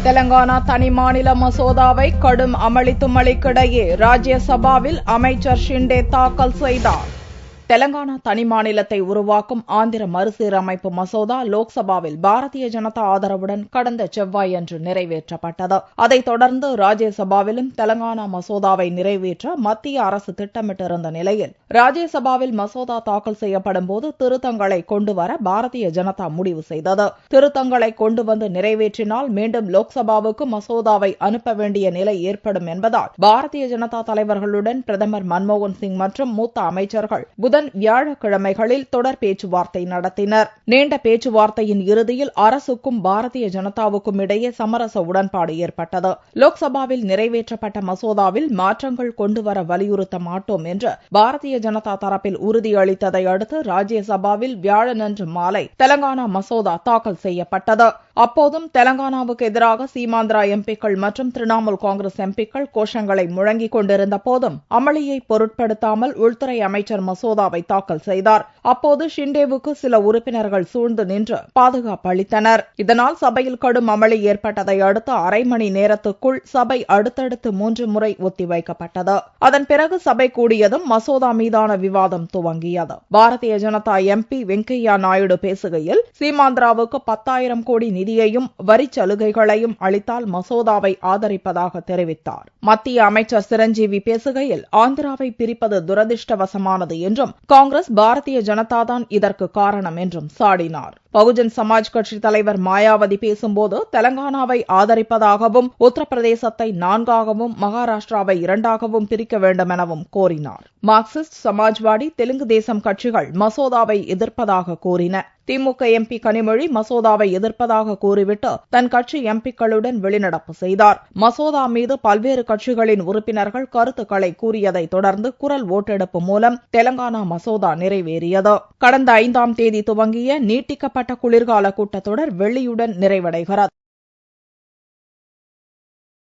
தெலங்கானா தனி மாநில மசோதாவை கடும் அமளி துமளிக்கிடையே ராஜ்யசபாவில் அமைச்சர் ஷிண்டே தாக்கல் செய்தார். தெலங்கானா தனி மாநிலத்தை உருவாக்கும் ஆந்திர மறுசீரமைப்பு மசோதா லோக்சபாவில் பாரதிய ஜனதா ஆதரவுடன் கடந்த செவ்வாயன்று நிறைவேற்றப்பட்டது. அதைத் தொடர்ந்து ராஜ்யசபாவிலும் தெலங்கானா மசோதாவை நிறைவேற்ற மத்திய அரசு திட்டமிட்டிருந்த நிலையில் ராஜ்யசபாவில் மசோதா தாக்கல் செய்யப்படும் போது திருத்தங்களை கொண்டுவர பாரதிய ஜனதா முடிவு செய்தது. திருத்தங்களை கொண்டு வந்து நிறைவேற்றினால் மீண்டும் லோக்சபாவுக்கு மசோதாவை அனுப்ப வேண்டிய நிலை ஏற்படும் என்பதால் பாரதிய ஜனதா தலைவர்களுடன் பிரதமர் மன்மோகன் சிங் மற்றும் மூத்த அமைச்சர்கள் புதன் வியாழக்கிழமைகளில் தொடர் பேச்சுவார்த்தை நடத்தினர். நீண்ட பேச்சுவார்த்தையின் இறுதியில் அரசுக்கும் பாரதிய ஜனதாவுக்கும் இடையே சமரச உடன்பாடு ஏற்பட்டது. லோக்சபாவில் நிறைவேற்றப்பட்ட மசோதாவில் மாற்றங்கள் கொண்டுவர வலியுறுத்த மாட்டோம் என்று பாரதிய ஜனதா தரப்பில் உறுதியளித்ததை அடுத்து ராஜ்யசபாவில் வியாழனன்று மாலை தெலங்கானா மசோதா தாக்கல் செய்யப்பட்டது. அப்போதும் தெலங்கானாவுக்கு எதிராக சீமாந்திரா எம்பிக்கள் மற்றும் திரிணாமுல் காங்கிரஸ் எம்பிக்கள் கோஷங்களை முழங்கிக் கொண்டிருந்த போதும் அமளியை பொருட்படுத்தாமல் உள்துறை அமைச்சர் மசோதாவை தாக்கல் செய்தார். அப்போது ஷிண்டேவுக்கு சில உறுப்பினர்கள் சூழ்ந்து நின்று பாதுகாப்பு அளித்தனர். இதனால் சபையில் கடும் அமளி ஏற்பட்டதை அடுத்து அரை மணி நேரத்துக்குள் சபை அடுத்தடுத்து 3 முறை ஒத்திவைக்கப்பட்டது. அதன் பிறகு சபை கூடியதும் மசோதா மீதான விவாதம் துவங்கியது. பாரதிய ஜனதா எம்பி வெங்கையா நாயுடு பேசுகையில் சீமாந்திராவுக்கு 10,000 கோடி நிதியையும் வரி சலுகைகளையும் அளித்தால் மசோதாவை ஆதரிப்பதாக தெரிவித்தார். மத்திய அமைச்சர் சிரஞ்சீவி பேசுகையில் ஆந்திராவை பிரிப்பது துரதிருஷ்டவசமானது என்றும் காங்கிரஸ் பாரதிய ஜனதா தான் இதற்கு காரணம் என்றும் சாடினார். பகுஜன் சமாஜ் கட்சி தலைவர் மாயாவதி பேசும்போது தெலங்கானாவை ஆதரிப்பதாகவும் உத்தரப்பிரதேசத்தை 4ஆகவும் மகாராஷ்டிராவை 2ஆகவும் பிரிக்க வேண்டும் எனவும் கோரினார். மார்க்சிஸ்ட், சமாஜ்வாடி, தெலுங்கு தேசம் கட்சிகள் மசோதாவை எதிர்ப்பதாக கூறின. திமுக எம்பி கனிமொழி மசோதாவை எதிர்ப்பதாக கூறிவிட்டு தன் கட்சி எம்பிக்களுடன் வெளிநடப்பு செய்தார். மசோதா மீது பல்வேறு கட்சிகளின் உறுப்பினர்கள் கருத்துக்களை கூறியதை தொடர்ந்து குரல் ஓட்டெடுப்பு மூலம் தெலங்கானா மசோதா நிறைவேறியது. கடந்த 5ஆம் தேதி துவங்கிய நீட்டிக்கப்பட்ட குளிர்கால கூட்டத்தொடர் வெள்ளியுடன் நிறைவடைகிறது.